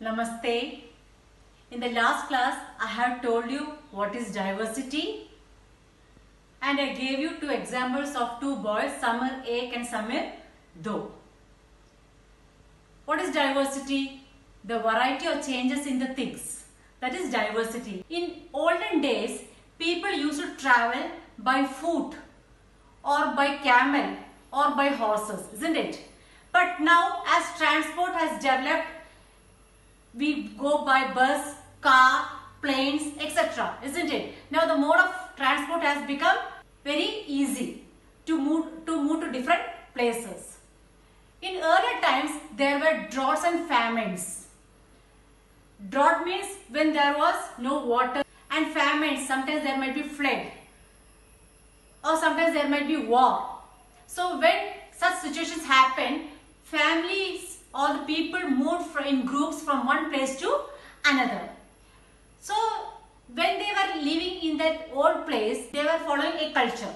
Namaste. In the last class, I have told you what is diversity and I gave you two examples of two boys, Samir Ek and Samir Do. What is diversity? The variety of changes in the things. That is diversity. In olden days, people used to travel by foot or by camel or by horses, isn't it? But now as transport has developed, we go by bus, car, planes, etc. Isn't it? Now the mode of transport has become very easy to move to different places. In earlier times, there were droughts and famines. Drought means when there was no water, and famines, sometimes there might be flood or sometimes there might be war. So when such situations happen, families or the people moved in groups from one place to another. So when they were living in that old place, they were following a culture.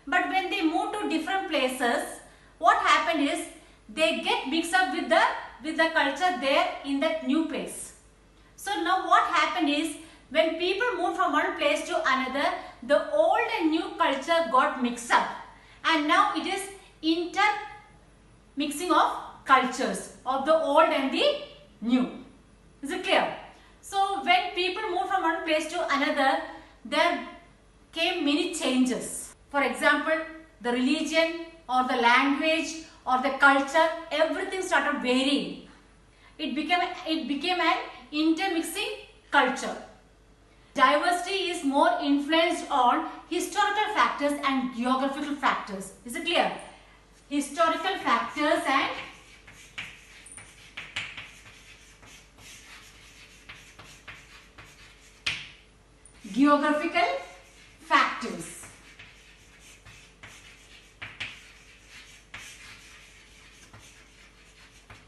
But when they moved to different places, what happened is they get mixed up with the culture there in that new place. So now what happened is when people moved from one place to another, the old and new culture got mixed up, and now it is intermixing of cultures of the old and the new. Is it clear? So when people moved from one place to another, there came many changes. For example, the religion or the language or the culture, everything started varying. It became an intermixing culture. Diversity is more influenced on historical factors and geographical factors. Is it clear? Historical factors and geographical factors.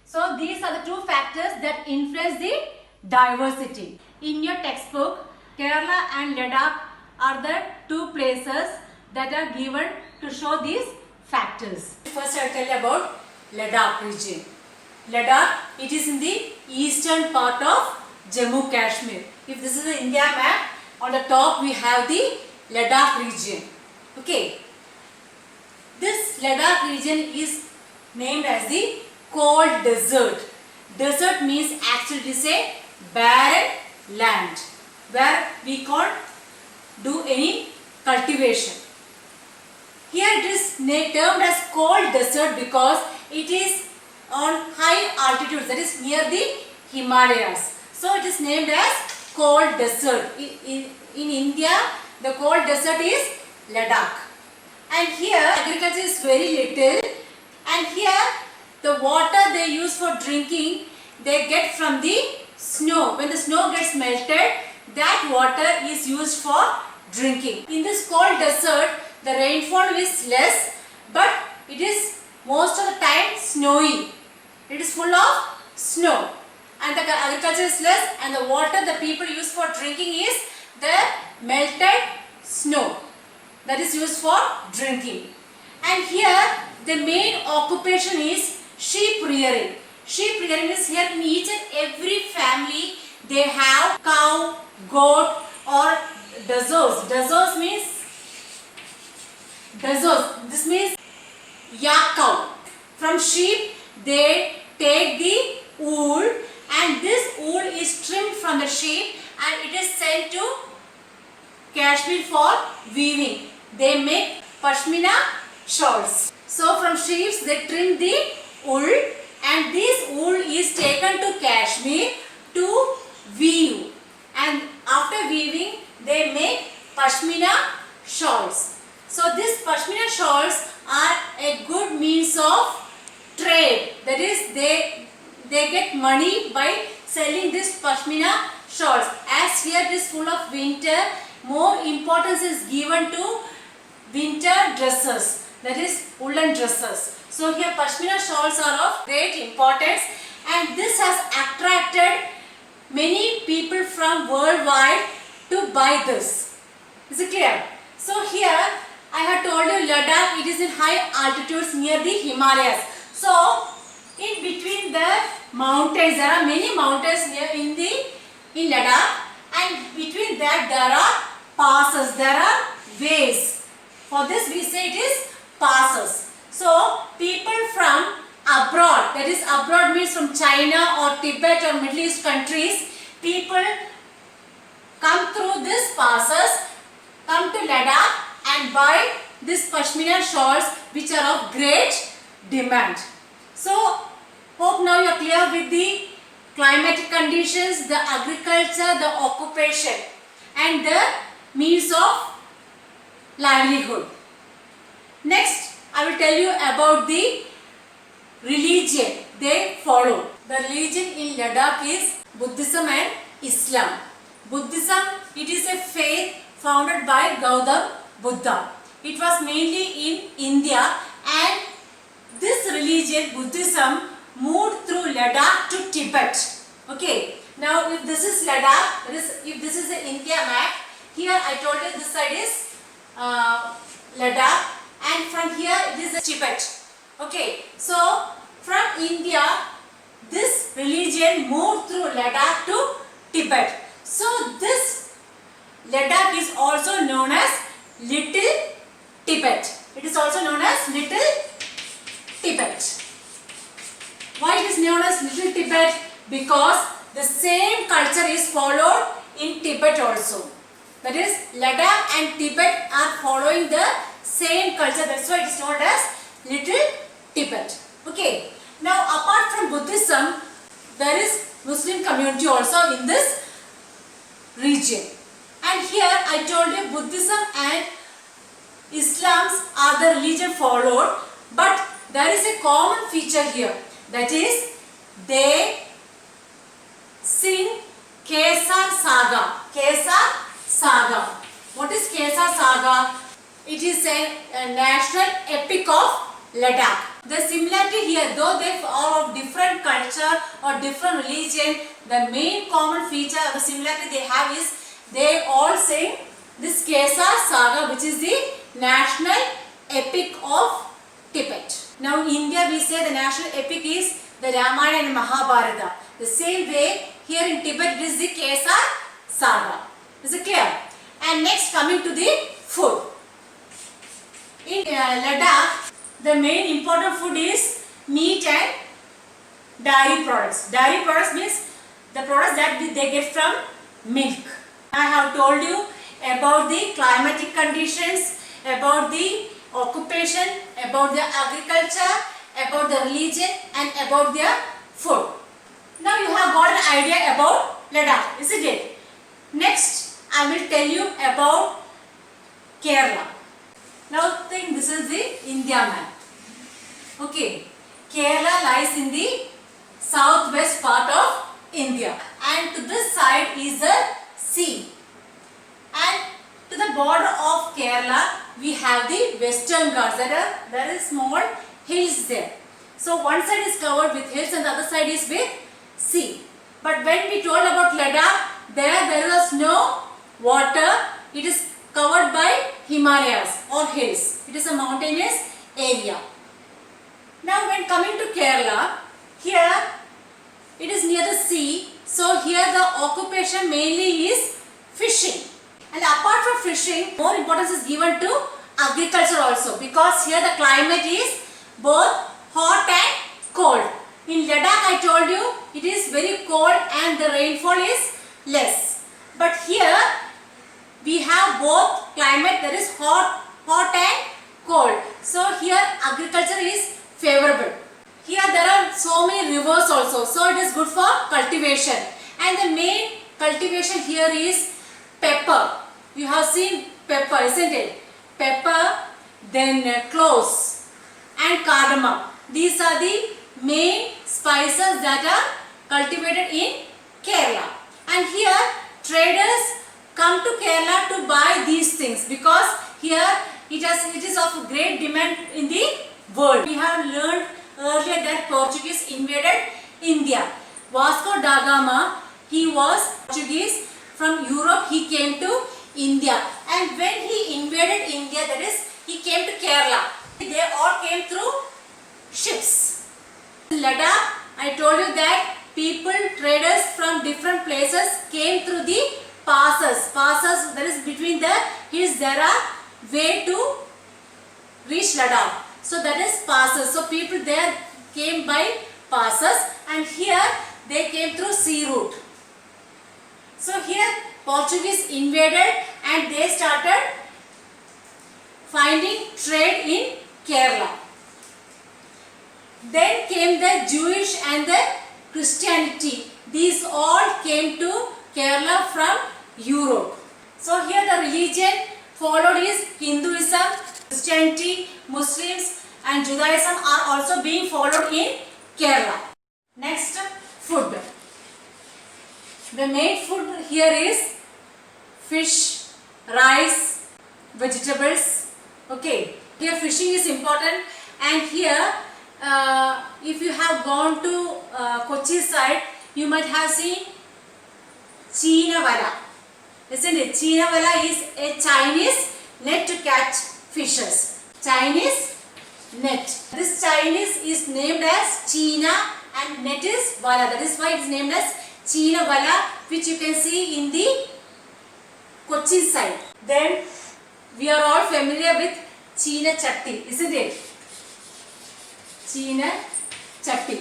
So these are the two factors that influence the diversity. In your textbook, Kerala and Ladakh are the two places that are given to show these factors. First I will tell you about Ladakh region. Ladakh, it is in the eastern part of Jammu Kashmir. If this is the India map, on the top we have the Ladakh region. Okay. This Ladakh region is named as the cold desert. Desert means actually it is a barren land where we can't do any cultivation. Here it is termed as cold desert because it is on high altitudes, that is near the Himalayas. So it is named as cold desert. In India, the cold desert is Ladakh. And here agriculture is very little, and here the water they use for drinking, they get from the snow. When the snow gets melted, that water is used for drinking. In this cold desert, the rainfall is less, but it is most of the time snowy. It is full of snow, and the agriculture is less, and the water the people use for drinking is the melted snow that is used for drinking. And here the main occupation is sheep rearing. Sheep rearing is here in each and every family they have cow, goat or dazos. Dazos means this means yak cow. From sheep they take the wool, and this wool is trimmed from the sheep and it is sent to Kashmir for weaving. They make pashmina shawls. So from sheep they trim the wool, and this wool is taken to Kashmir to weave, and after weaving they make pashmina shawls. So these pashmina shawls are a good means of trade, that is they get money by selling this pashmina shawls. As here it is full of winter, more importance is given to winter dresses, that is woolen dresses. So here pashmina shawls are of great importance, and this has attracted many people from worldwide to buy this. Is it clear? So here I have told you Ladakh, it is in high altitudes near the Himalayas. So In between the mountains, there are many mountains near in Ladakh, and between that there are passes, there are ways. For this we say it is passes. So people from abroad, that is abroad means from China or Tibet or Middle East countries, people come through these passes, come to Ladakh and buy these Pashmina shawls which are of great demand. So hope now you are clear with the climatic conditions, the agriculture, the occupation and the means of livelihood. Next I will tell you about the religion they follow. The religion in Ladakh is Buddhism and Islam. Buddhism, it is a faith founded by Gautam Buddha. It was mainly in India, and this religion, Buddhism, moved through Ladakh to Tibet. Okay. Now if this is Ladakh, if this is the India map, here I told you this side is Ladakh, and from here it is Tibet. Okay. So from India, this religion moved through Ladakh to Tibet. So this Ladakh is also known as Little Tibet. It is also known as Little Tibet. Why it is known as Little Tibet? Because the same culture is followed in Tibet also. That is, Ladakh and Tibet are following the same culture. That's why it is known as Little Tibet. Okay. Now apart from Buddhism, there is Muslim community also in this region. And here I told you Buddhism and Islam are the religion followed, but there is a common feature here. That is, they sing Kesar Saga. Kesar Saga. What is Kesar Saga? It is a national epic of Ladakh. The similarity here, though they are of different culture or different religion, the main common feature or the similarity they have is they all sing this Kesar Saga, which is the national epic of Tibet. Now in India we say the national epic is the Ramayana and Mahabharata. The same way here in Tibet it is the Kesar Saga. Is it clear? And next coming to the food. In Ladakh, the main important food is meat and dairy products. Dairy products means the products that they get from milk. I have told you about the climatic conditions, about the occupation, about the agriculture, about the religion and about their food. Now you have got an idea about Ladakh, isn't it? Next I will tell you about Kerala. Now think this is the India map. Okay, Kerala lies in the southwest part of India, and to this side is the sea, and to the border of Kerala we have the Western Ghats. There is small hills there. So one side is covered with hills and the other side is with sea. But when we told about Ladakh, there was no water. It is covered by Himalayas or hills. It is a mountainous area. Now when coming to Kerala, here it is near the sea. So here the occupation mainly is fishing. And apart from fishing, more importance is given to agriculture also, because here the climate is both hot and cold. In Ladakh I told you it is very cold and the rainfall is less. But here we have both climate, there is hot and cold. So here agriculture is favorable. Here there are so many rivers also, so it is good for cultivation. And the main cultivation here is pepper. You have seen pepper, isn't it? Pepper, then cloves and cardamom. These are the main spices that are cultivated in Kerala. And here traders come to Kerala to buy these things, because here it is of great demand in the world. We have learned earlier that Portuguese invaded India. Vasco da Gama, he was Portuguese. From Europe he came to India, and when he invaded India, that is, he came to Kerala. They all came through ships. In Ladakh, I told you that people, traders from different places came through the passes. Passes, that is between the hills, there are way to reach Ladakh. So that is passes. So people there came by passes, and here they came through sea route. So here Portuguese invaded and they started finding trade in Kerala. Then came the Jewish and the Christianity. These all came to Kerala from Europe. So here the religion followed is Hinduism, Christianity, Muslims and Judaism are also being followed in Kerala. Next, food. The main food here is fish, rice, vegetables. Okay, here fishing is important, and here if you have gone to Kochi side, you might have seen China Vala. Isn't it? China Vala is a Chinese net to catch fishes. Chinese net. This Chinese is named as China and net is Vala. That is why it is named as China Vala, which you can see in the Kochi side. Then we are all familiar with China Chatti, isn't it? China Chatti.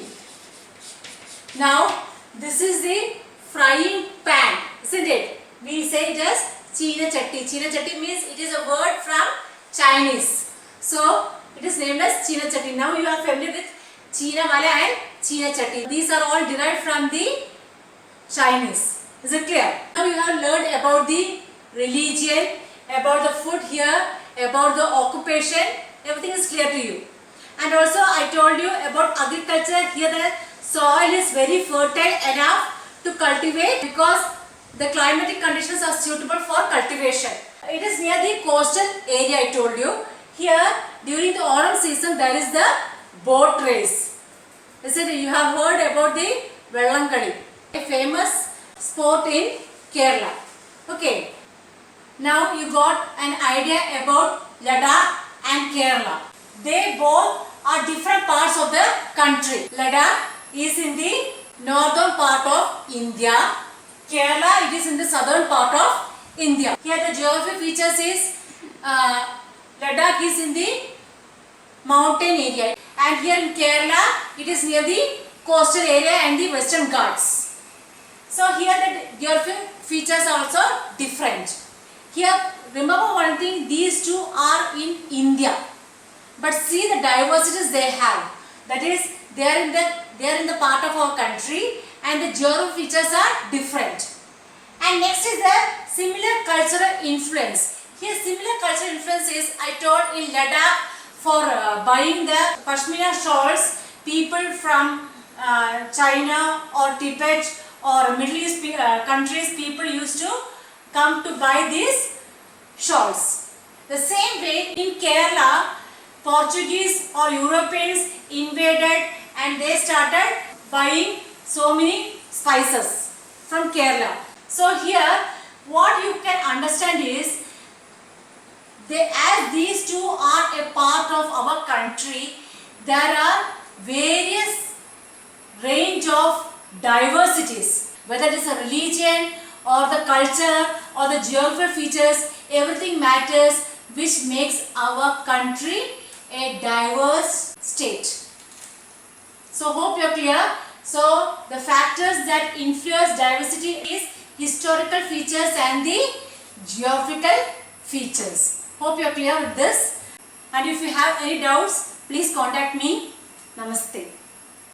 Now this is the frying pan, isn't it? We say it as China Chatti. China Chatti means it is a word from Chinese. So it is named as China Chatti. Now you are familiar with China Vala and China Chatti. These are all derived from the Chinese. Is it clear? Now you have learned about the religion, about the food here, about the occupation. Everything is clear to you. And also I told you about agriculture. Here the soil is very fertile enough to cultivate because the climatic conditions are suitable for cultivation. It is near the coastal area, I told you. Here during the autumn season there is the boat race. Isn't it? You have heard about the Vellamkali, a famous sport in Kerala. Okay. Now you got an idea about Ladakh and Kerala. They both are different parts of the country. Ladakh is in the northern part of India. Kerala, it is in the southern part of India. Here the geography features is Ladakh is in the mountain area, and here in Kerala it is near the coastal area and the Western Ghats. So here the geography features are also different. Here remember one thing, these two are in India, but see the diversities they have. That is, they are in the part of our country and the geography features are different. And next is the similar cultural influence. Here similar cultural influence is, I told, in Ladakh for buying the Pashmina shawls, people from China or Tibet or Middle East countries, people used to come to buy these shawls. The same way in Kerala, Portuguese or Europeans invaded and they started buying so many spices from Kerala. So here what you can understand is, as these two are a part of our country, there are various range of diversities, whether it is a religion or the culture or the geography features, everything matters, which makes our country a diverse state. So hope you are clear. So the factors that influence diversity is historical features and the geographical features. Hope you are clear with this. And if you have any doubts, please contact me. Namaste.